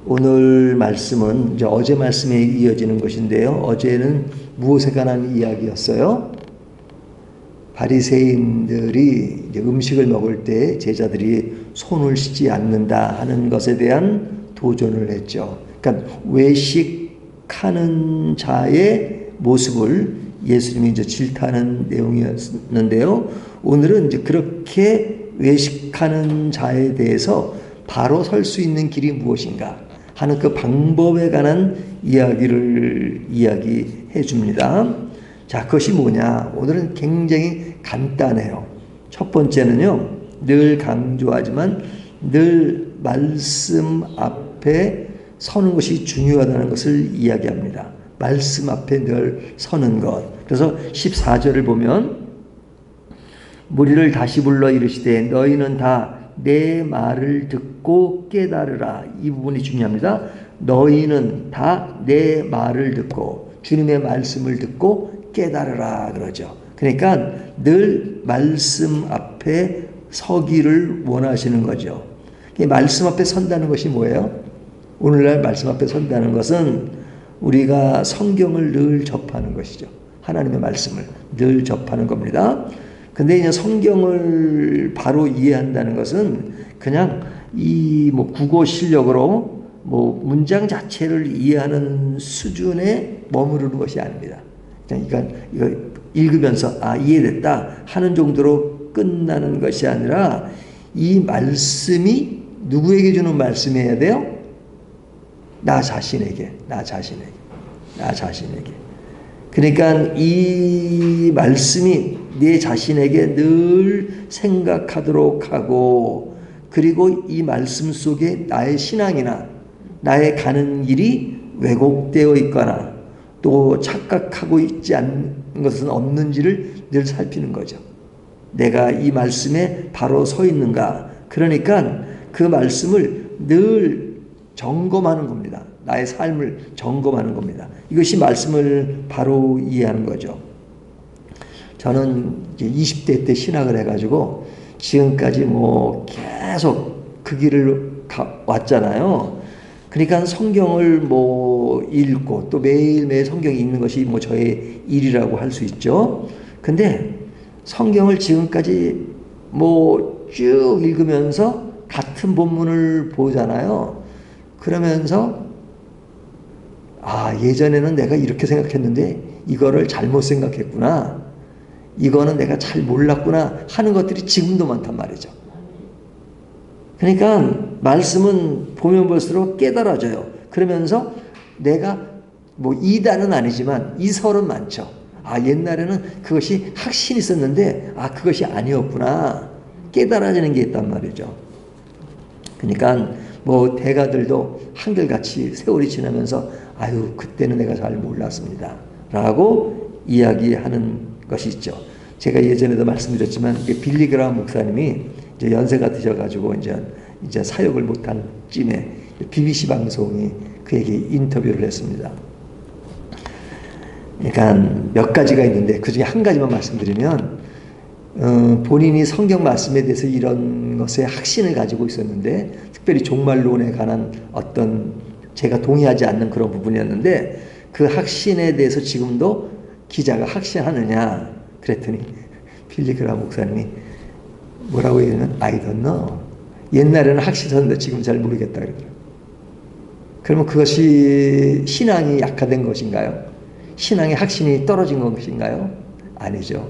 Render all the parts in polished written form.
오늘 말씀은 이제 어제 말씀에 이어지는 것인데요. 어제는 무엇에 관한 이야기였어요? 바리새인들이 이제 음식을 먹을 때 제자들이 손을 씻지 않는다 하는 것에 대한 도전을 했죠. 그러니까 외식하는 자의 모습을 예수님이 이제 질타하는 내용이었는데요. 오늘은 이제 그렇게 외식하는 자에 대해서 바로 설 수 있는 길이 무엇인가 하는 그 방법에 관한 이야기를 이야기해 줍니다. 자, 그것이 뭐냐? 오늘은 굉장히 간단해요. 첫 번째는요, 늘 강조하지만 늘 말씀 앞에 서는 것이 중요하다는 것을 이야기합니다. 말씀 앞에 늘 서는 것. 그래서 14절을 보면 무리를 다시 불러 이르시되 너희는 다 내 말을 듣고 깨달으라. 이 부분이 중요합니다. 너희는 다 내 말을 듣고 주님의 말씀을 듣고 깨달으라 그러죠. 그러니까 늘 말씀 앞에 서기를 원하시는 거죠. 말씀 앞에 선다는 것이 뭐예요? 오늘날 말씀 앞에 선다는 것은 우리가 성경을 늘 접하는 것이죠. 하나님의 말씀을 늘 접하는 겁니다. 근데 이제 성경을 바로 이해한다는 것은 그냥 이 국어 실력으로 문장 자체를 이해하는 수준에 머무르는 것이 아닙니다. 그냥 이거 읽으면서 이해됐다 하는 정도로 끝나는 것이 아니라 이 말씀이 누구에게 주는 말씀이어야 돼요? 나 자신에게. 그러니까 이 말씀이 내 자신에게 늘 생각하도록 하고, 그리고 이 말씀 속에 나의 신앙이나 나의 가는 길이 왜곡되어 있거나 또 착각하고 있지 않은 것은 없는지를 늘 살피는 거죠. 내가 이 말씀에 바로 서 있는가. 그러니까 그 말씀을 늘 점검하는 겁니다. 나의 삶을 점검하는 겁니다. 이것이 말씀을 바로 이해하는 거죠. 저는 이제 20대 때 신학을 해가지고 지금까지 계속 그 길을 왔잖아요. 그러니까 성경을 읽고 또 매일매일 성경이 읽는 것이 저의 일이라고 할 수 있죠. 근데 성경을 지금까지 쭉 읽으면서 같은 본문을 보잖아요. 그러면서 예전에는 내가 이렇게 생각했는데 이거를 잘못 생각했구나. 이거는 내가 잘 몰랐구나 하는 것들이 지금도 많단 말이죠. 그러니까 말씀은 보면 볼수록 깨달아져요. 그러면서 내가 이단은 아니지만 이설은 많죠. 옛날에는 그것이 확신이 있었는데 그것이 아니었구나. 깨달아지는 게 있단 말이죠. 그러니까 대가들도 한결같이 세월이 지나면서 그때는 내가 잘 몰랐습니다 라고 이야기하는 것이 있죠. 제가 예전에도 말씀드렸지만 빌리그라함 목사님이 이제 연세가 드셔가지고 이제 사역을 못한 쯤에 BBC 방송이 그에게 인터뷰를 했습니다. 그러니까 몇 가지가 있는데 그 중에 한 가지만 말씀드리면 본인이 성경 말씀에 대해서 이런 것에 확신을 가지고 있었는데 특별히 종말론에 관한 어떤 제가 동의하지 않는 그런 부분이었는데 그 확신에 대해서 지금도 기자가 확신하느냐 그랬더니 빌리그라함 목사님이 뭐라고 얘기하면 I don't know. 옛날에는 확신했는데 지금 잘 모르겠다 그러더라고요. 그러면 그것이 신앙이 약화된 것인가요? 신앙의 확신이 떨어진 것인가요? 아니죠.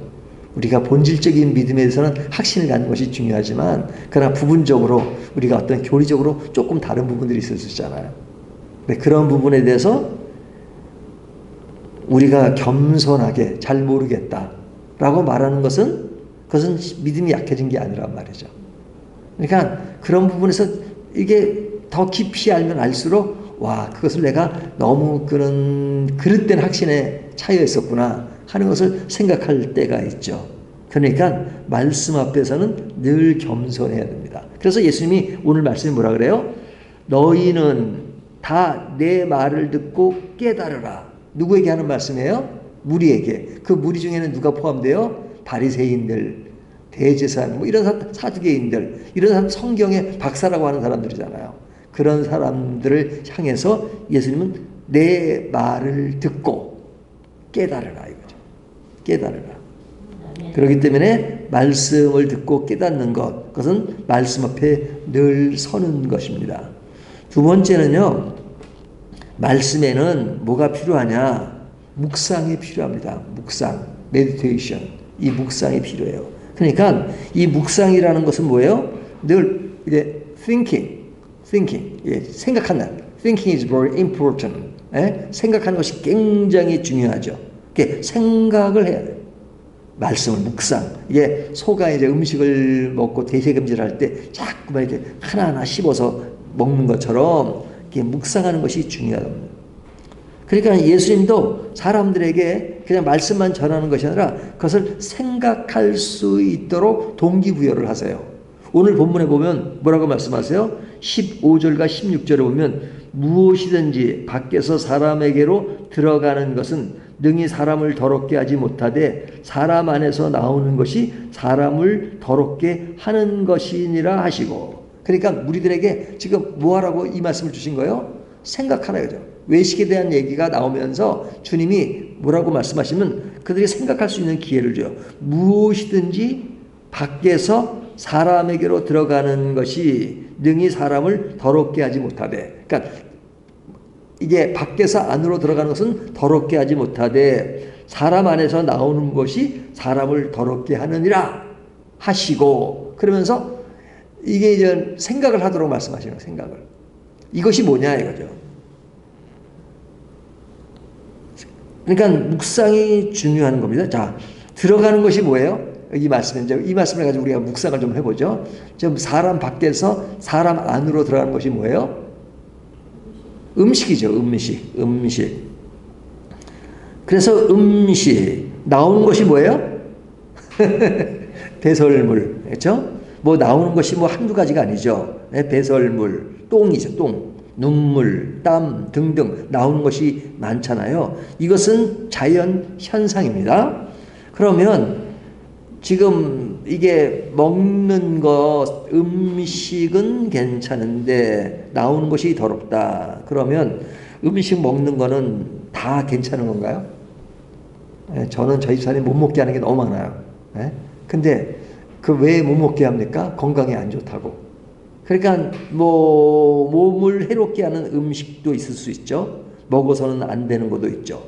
우리가 본질적인 믿음에 대해서는 확신을 갖는 것이 중요하지만 그러나 부분적으로 우리가 어떤 교리적으로 조금 다른 부분들이 있을 수 있잖아요. 그런 부분에 대해서 우리가 겸손하게 잘 모르겠다라고 말하는 것은 그것은 믿음이 약해진 게 아니란 말이죠. 그러니까 그런 부분에서 이게 더 깊이 알면 알수록 그것을 내가 너무 그런 그릇된 확신에 차여 있었구나 하는 것을 생각할 때가 있죠. 그러니까 말씀 앞에서는 늘 겸손해야 됩니다. 그래서 예수님이 오늘 말씀이 뭐라 그래요? 너희는 다 내 말을 듣고 깨달으라. 누구에게 하는 말씀이에요? 무리에게. 그 무리 중에는 누가 포함돼요? 바리새인들, 대제사장, 이런 사두개인들, 이런 사람 성경의 박사라고 하는 사람들이잖아요. 그런 사람들을 향해서 예수님은 내 말을 듣고 깨달으라 이거죠. 깨달으라. 그렇기 때문에 말씀을 듣고 깨닫는 것, 그것은 말씀 앞에 늘 서는 것입니다. 두 번째는요, 말씀에는 뭐가 필요하냐? 묵상이 필요합니다. 묵상, 메디테이션. 이 묵상이 필요해요. 그러니까 이 묵상이라는 것은 뭐예요? 늘 이제 thinking, 예, 생각한다. Thinking is very important. 예? 생각하는 것이 굉장히 중요하죠. 생각을 해야 돼요. 말씀을 묵상. 이게 소가 이제 음식을 먹고 대세금질할 때 자꾸만 이렇게 하나하나 씹어서 먹는 것처럼 이렇게 묵상하는 것이 중요합니다. 그러니까 예수님도 사람들에게 그냥 말씀만 전하는 것이 아니라 그것을 생각할 수 있도록 동기부여를 하세요. 오늘 본문에 보면 뭐라고 말씀하세요? 15절과 16절에 보면 무엇이든지 밖에서 사람에게로 들어가는 것은 능히 사람을 더럽게 하지 못하되 사람 안에서 나오는 것이 사람을 더럽게 하는 것이니라 하시고. 그러니까 우리들에게 지금 뭐하라고 이 말씀을 주신 거예요? 생각하라 이거죠. 외식에 대한 얘기가 나오면서 주님이 뭐라고 말씀하시면 그들이 생각할 수 있는 기회를 줘요. 무엇이든지 밖에서 사람에게로 들어가는 것이 능히 사람을 더럽게 하지 못하되. 그러니까 이게 밖에서 안으로 들어가는 것은 더럽게 하지 못하되 사람 안에서 나오는 것이 사람을 더럽게 하느니라 하시고. 그러면서 이게 이제 생각을 하도록 말씀하시는 거예요. 생각을. 이것이 뭐냐 이거죠. 그러니까 묵상이 중요한 겁니다. 자, 들어가는 것이 뭐예요? 이 말씀을 가지고 우리가 묵상을 좀 해보죠. 좀 사람 밖에서 사람 안으로 들어가는 것이 뭐예요? 음식이죠. 음식. 그래서 음식 나오는 것이 뭐예요? 배설물. 그렇죠? 뭐 나오는 것이 뭐 한두 가지가 아니죠. 배설물, 똥이죠. 똥. 눈물, 땀 등등 나오는 것이 많잖아요. 이것은 자연 현상입니다. 그러면 지금 이게 먹는 것, 음식은 괜찮은데 나오는 것이 더럽다. 그러면 음식 먹는 거는 다 괜찮은 건가요? 저는 저희 집사람이 못 먹게 하는 게 너무 많아요. 근데 그 왜 못 먹게 합니까? 건강에 안 좋다고. 그러니까 뭐 몸을 해롭게 하는 음식도 있을 수 있죠. 먹어서는 안 되는 것도 있죠.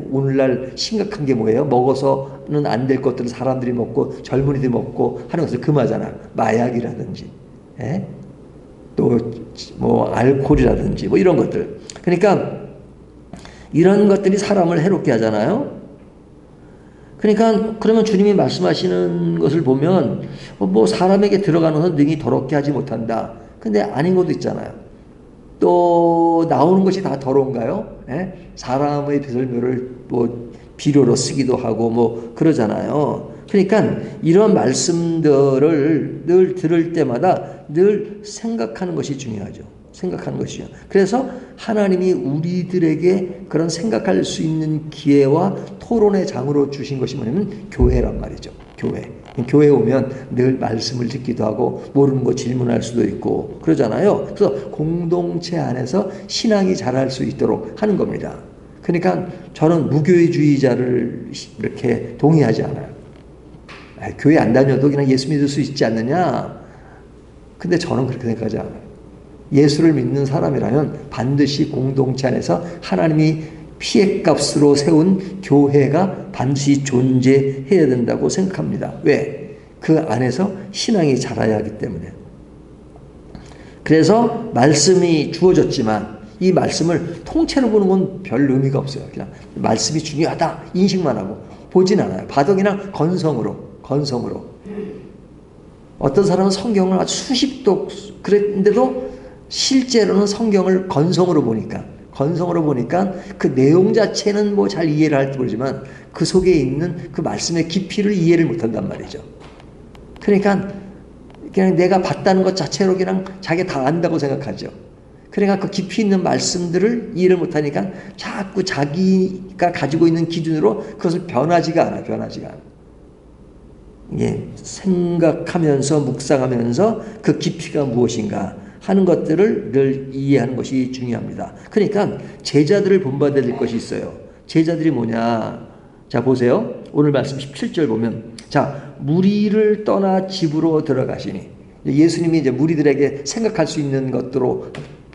오늘날 심각한 게 뭐예요? 먹어서는 안 될 것들을 사람들이 먹고 젊은이들이 먹고 하는 것을 금하잖아. 마약이라든지, 또 뭐 알코올이라든지 뭐 이런 것들. 그러니까 이런 것들이 사람을 해롭게 하잖아요. 그러니까 그러면 주님이 말씀하시는 것을 보면 뭐 사람에게 들어가는 것은 능히 더럽게 하지 못한다. 근데 아닌 것도 있잖아요. 또 나오는 것이 다 더러운가요? 사람의 배설물을 뭐 비료로 쓰기도 하고 뭐 그러잖아요. 그러니까 이런 말씀들을 늘 들을 때마다 늘 생각하는 것이 중요하죠. 생각하는 것이요. 그래서 하나님이 우리들에게 그런 생각할 수 있는 기회와 토론의 장으로 주신 것이 뭐냐면 교회란 말이죠. 교회 오면 늘 말씀을 듣기도 하고 모르는 거 질문할 수도 있고 그러잖아요. 그래서 공동체 안에서 신앙이 자랄 수 있도록 하는 겁니다. 그러니까 저는 무교회주의자를 이렇게 동의하지 않아요. 교회 안 다녀도 그냥 예수 믿을 수 있지 않느냐? 근데 저는 그렇게 생각하지 않아요. 예수를 믿는 사람이라면 반드시 공동체 안에서 하나님이 피해값으로 세운 교회가 반드시 존재해야 된다고 생각합니다. 왜? 그 안에서 신앙이 자라야 하기 때문에. 그래서 말씀이 주어졌지만 이 말씀을 통째로 보는 건 별 의미가 없어요. 그냥 말씀이 중요하다 인식만 하고 보진 않아요. 봐도 그냥 건성으로. 어떤 사람은 성경을 아주 수십 독 그랬는데도 실제로는 성경을 건성으로 보니까 그 내용 자체는 뭐 잘 이해를 할지 모르지만 그 속에 있는 그 말씀의 깊이를 이해를 못한단 말이죠. 그러니까 그냥 내가 봤다는 것 자체로 그냥 자기 다 안다고 생각하죠. 그러니까 그 깊이 있는 말씀들을 이해를 못하니까 자꾸 자기가 가지고 있는 기준으로 그것을 변하지가 않아. 예, 생각하면서 묵상하면서 그 깊이가 무엇인가 하는 것들을 늘 이해하는 것이 중요합니다. 그러니까 제자들을 본받아야 될 것이 있어요. 제자들이 뭐냐? 자, 보세요. 오늘 말씀 17절 보면, 자, 무리를 떠나 집으로 들어가시니. 예수님이 이제 무리들에게 생각할 수 있는 것으로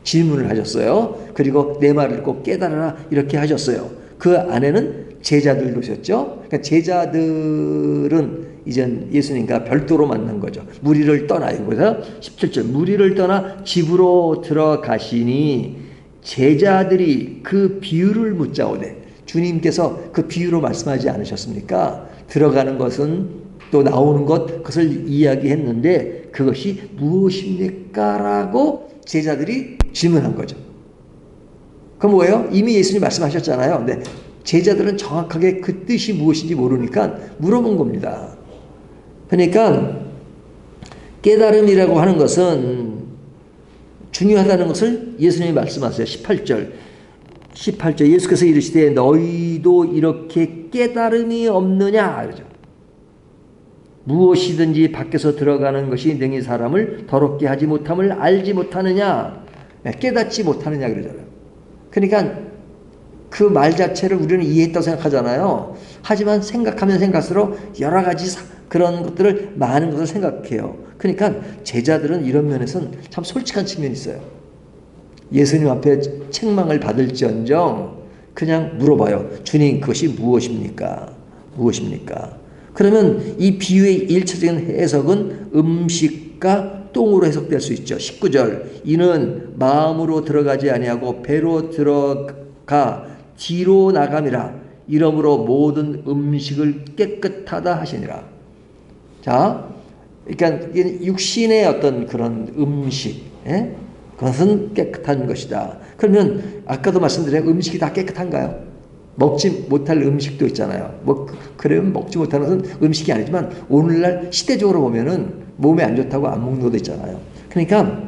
질문을 하셨어요. 그리고 내 말을 꼭 깨달아라 이렇게 하셨어요. 그 안에는 제자들도 오셨죠. 그러니까 제자들은 이제 예수님과 별도로 만난 거죠. 무리를 떠나요. 그래서 17절 무리를 떠나 집으로 들어가시니 제자들이 그 비유를 묻자오되, 주님께서 그 비유로 말씀하지 않으셨습니까? 들어가는 것은 또 나오는 것, 그것을 이야기했는데 그것이 무엇입니까? 라고 제자들이 질문한 거죠. 그럼 뭐예요? 이미 예수님 말씀하셨잖아요. 근데 제자들은 정확하게 그 뜻이 무엇인지 모르니까 물어본 겁니다. 그러니까 깨달음이라고 하는 것은 중요하다는 것을 예수님이 말씀하세요. 18절 예수께서 이르시되 너희도 이렇게 깨달음이 없느냐 그러죠. 무엇이든지 밖에서 들어가는 것이 능히 사람을 더럽게 하지 못함을 알지 못하느냐, 깨닫지 못하느냐 그러잖아요. 그러니까 그 말 자체를 우리는 이해했다고 생각하잖아요. 하지만 생각하면 생각할수록 여러 가지 그런 것들을, 많은 것을 생각해요. 그러니까 제자들은 이런 면에서는 참 솔직한 측면이 있어요. 예수님 앞에 책망을 받을지언정 그냥 물어봐요. 주님, 그것이 무엇입니까? 무엇입니까? 그러면 이 비유의 일차적인 해석은 음식과 똥으로 해석될 수 있죠. 19절 이는 마음으로 들어가지 아니하고 배로 들어가 뒤로 나감이라 이러므로 모든 음식을 깨끗하다 하시니라. 자, 그러니까 육신의 어떤 그런 음식, 그것은 깨끗한 것이다. 그러면 아까도 말씀드린 음식이 다 깨끗한가요? 먹지 못할 음식도 있잖아요. 그러면 먹지 못하는 것은 음식이 아니지만 오늘날 시대적으로 보면은 몸에 안 좋다고 안 먹는 것도 있잖아요. 그러니까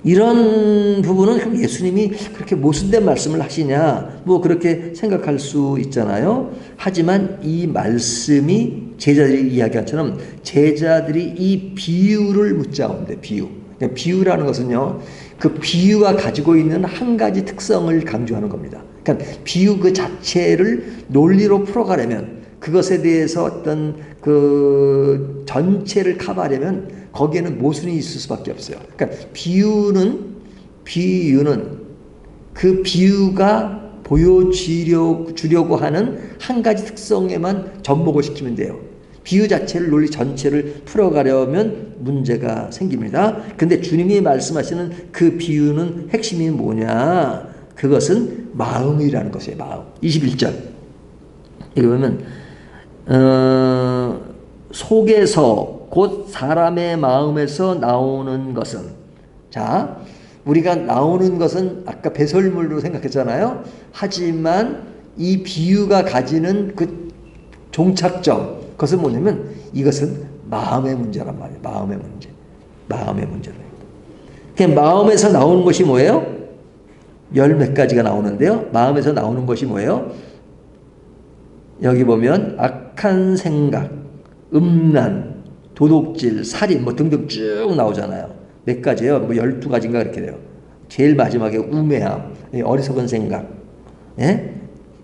이런 부분은 그럼 예수님이 그렇게 모순된 말씀을 하시냐, 그렇게 생각할 수 있잖아요. 하지만 이 말씀이 제자들이 이야기한 것처럼 제자들이 이 비유를 묻자온데, 그러니까 비유라는 것은요, 그 비유가 가지고 있는 한 가지 특성을 강조하는 겁니다. 그러니까 비유 그 자체를 논리로 풀어가려면, 그것에 대해서 어떤 그 전체를 커버하려면 거기에는 모순이 있을 수밖에 없어요. 그러니까 비유는 그 비유가 보여주려고 하는 한 가지 특성에만 접목을 시키면 돼요. 비유 자체를, 논리 전체를 풀어가려면 문제가 생깁니다. 근데 주님이 말씀하시는 그 비유는 핵심이 뭐냐? 그것은 마음이라는 것이에요. 마음. 21절 여기 보면 속에서 곧 사람의 마음에서 나오는 것은, 자, 우리가 나오는 것은 아까 배설물로 생각했잖아요. 하지만 이 비유가 가지는 그 종착점, 그것은 뭐냐면 이것은 마음의 문제란 말이에요. 마음의 문제. 마음의 문제다. 마음에서 나오는 것이 뭐예요? 열 몇 가지가 나오는데요. 마음에서 나오는 것이 뭐예요? 여기 보면 악한 생각, 음란, 도둑질, 살인 등등 쭉 나오잖아요. 몇 가지예요? 12가지인가 그렇게 돼요. 제일 마지막에 우매함, 어리석은 생각.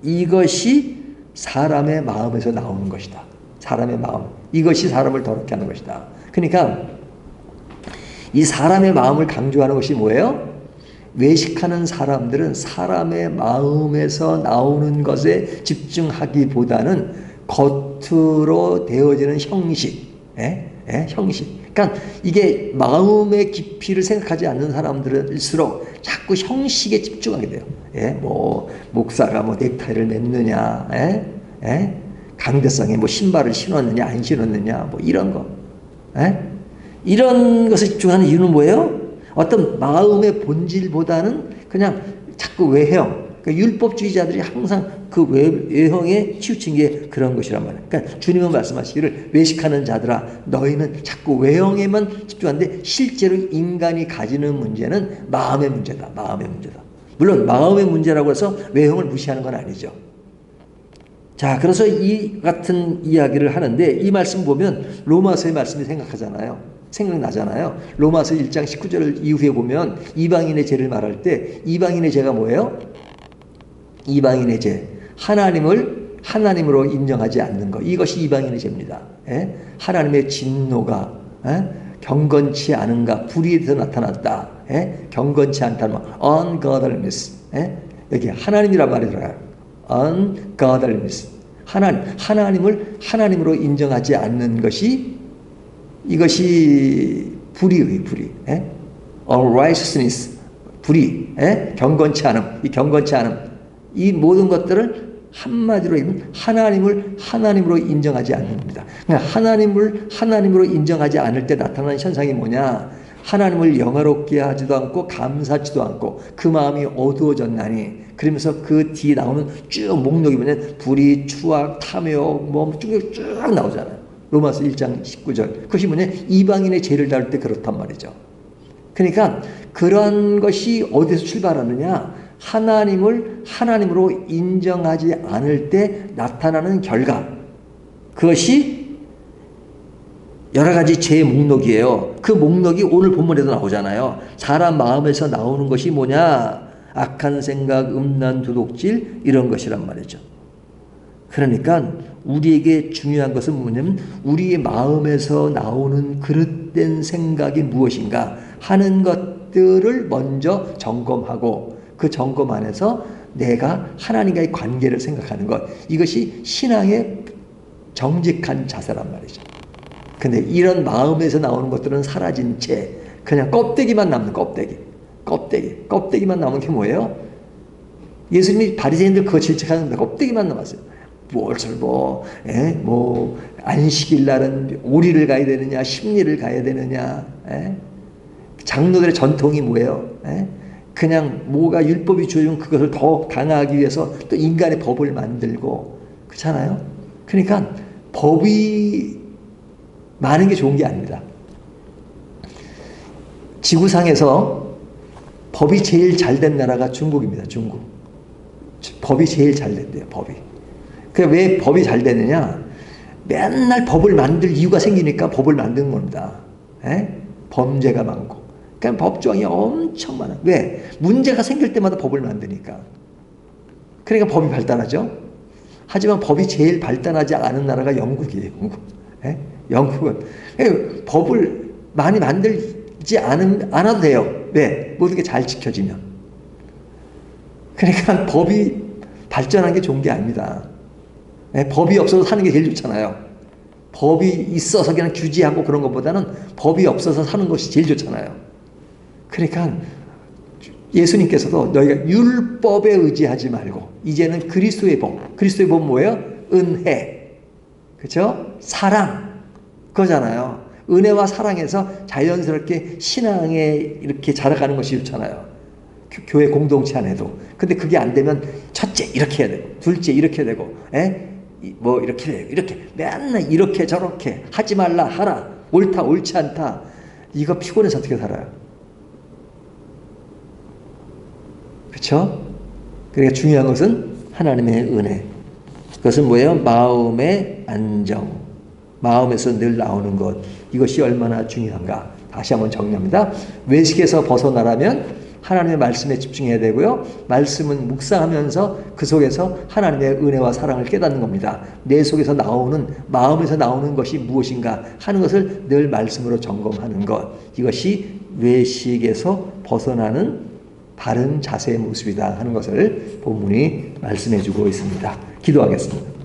이것이 사람의 마음에서 나오는 것이다. 사람의 마음. 이것이 사람을 더럽게 하는 것이다. 그러니까 이 사람의 마음을 강조하는 것이 뭐예요? 외식하는 사람들은 사람의 마음에서 나오는 것에 집중하기보다는 겉으로 되어지는 형식, 형식. 그러니까 이게 마음의 깊이를 생각하지 않는 사람들일수록 자꾸 형식에 집중하게 돼요. 목사가 넥타이를 맸느냐, 강대상에 신발을 신었느냐, 안 신었느냐, 이런 거. 이런 것에 집중하는 이유는 뭐예요? 어떤 마음의 본질보다는 그냥 자꾸 외형. 그러니까 율법주의자들이 항상 그 외형에 치우친 게 그런 것이란 말이에요. 그러니까 주님은 말씀하시기를 외식하는 자들아 너희는 자꾸 외형에만 집중하는데 실제로 인간이 가지는 문제는 마음의 문제다. 마음의 문제다. 물론 마음의 문제라고 해서 외형을 무시하는 건 아니죠. 자, 그래서 이 같은 이야기를 하는데 이 말씀 보면 로마서의 말씀이 생각하잖아요. 생각나잖아요. 로마서 1장 19절 이후에 보면 이방인의 죄를 말할 때 이방인의 죄가 뭐예요? 이방인의 죄. 하나님을 하나님으로 인정하지 않는 것. 이것이 이방인의 죄입니다. 예? 하나님의 진노가 경건치 않은가 불의에서 나타났다. 예? 경건치 않다는 말. ungodliness. 예? 여기 하나님이란 말이 들어가요. ungodliness. 하나님을 하나님으로 인정하지 않는 것이 이것이 불의의 불의. 예? unrighteousness. 불의. 예? 경건치 않음. 이 경건치 않음. 이 모든 것들을 한마디로 하나님을 하나님으로 인정하지 않는 겁니다. 그러니까 하나님을 하나님으로 인정하지 않을 때 나타나는 현상이 뭐냐? 하나님을 영화롭게 하지도 않고 감사하지도 않고 그 마음이 어두워졌나니. 그러면서 그 뒤에 나오는 쭉 목록이 뭐냐면 불의, 추악, 탐욕 뭐 쭉 나오잖아요. 로마서 1장 19절. 그것이 뭐냐? 이방인의 죄를 다룰 때 그렇단 말이죠. 그러니까 그런 것이 어디서 출발하느냐? 하나님을 하나님으로 인정하지 않을 때 나타나는 결과. 그것이 여러 가지 죄의 목록이에요. 그 목록이 오늘 본문에도 나오잖아요. 사람 마음에서 나오는 것이 뭐냐? 악한 생각, 음란, 도둑질 이런 것이란 말이죠. 그러니까 우리에게 중요한 것은 뭐냐면 우리의 마음에서 나오는 그릇된 생각이 무엇인가 하는 것들을 먼저 점검하고 그 점검 안에서 내가 하나님과의 관계를 생각하는 것. 이것이 신앙의 정직한 자세란 말이죠. 근데 이런 마음에서 나오는 것들은 사라진 채 그냥 껍데기만 남는 껍데기만 남은 게 뭐예요? 예수님이 바리새인들 그거 질책하는데 껍데기만 남았어요. 무엇을 안식일 날은 오리를 가야 되느냐, 십리를 가야 되느냐, 장로들의 전통이 뭐예요? 그냥 뭐가 율법이 주어지면 그것을 더 강화하기 위해서 또 인간의 법을 만들고 그렇잖아요. 그러니까 법이 많은 게 좋은 게 아닙니다. 지구상에서 법이 제일 잘 된 나라가 중국입니다. 중국. 법이 제일 잘 됐대요. 법이. 왜 법이 잘 되느냐? 맨날 법을 만들 이유가 생기니까 법을 만드는 겁니다. 범죄가 많고. 그러니까 법조항이 엄청 많아. 왜? 문제가 생길 때마다 법을 만드니까. 그러니까 법이 발달하죠. 하지만 법이 제일 발달하지 않은 나라가 영국이에요. 영국은 법을 많이 만들지 않아도 돼요. 왜? 모든 게 잘 지켜지면. 그러니까 법이 발전한 게 좋은 게 아닙니다. 법이 없어서 사는 게 제일 좋잖아요. 법이 있어서 그냥 규제하고 그런 것보다는 법이 없어서 사는 것이 제일 좋잖아요. 그러니까 예수님께서도 너희가 율법에 의지하지 말고 이제는 그리스도의 법. 그리스도의 법 뭐예요? 은혜. 그렇죠? 사랑. 그거잖아요. 은혜와 사랑에서 자연스럽게 신앙에 이렇게 자라가는 것이 좋잖아요. 교회 공동체 안에도. 근데 그게 안 되면 첫째 이렇게 해야 되고 둘째 이렇게 되고 이렇게 돼요. 이렇게 맨날 이렇게 저렇게 하지 말라 하라. 옳다 옳지 않다. 이거 피곤해서 어떻게 살아요? 그렇죠? 그러니까 중요한 것은 하나님의 은혜. 그것은 뭐예요? 마음의 안정. 마음에서 늘 나오는 것. 이것이 얼마나 중요한가. 다시 한번 정리합니다. 외식에서 벗어나려면 하나님의 말씀에 집중해야 되고요. 말씀은 묵상하면서 그 속에서 하나님의 은혜와 사랑을 깨닫는 겁니다. 내 속에서 나오는 마음에서 나오는 것이 무엇인가 하는 것을 늘 말씀으로 점검하는 것. 이것이 외식에서 벗어나는 바른 자세의 모습이다 하는 것을 본문이 말씀해 주고 있습니다. 기도하겠습니다.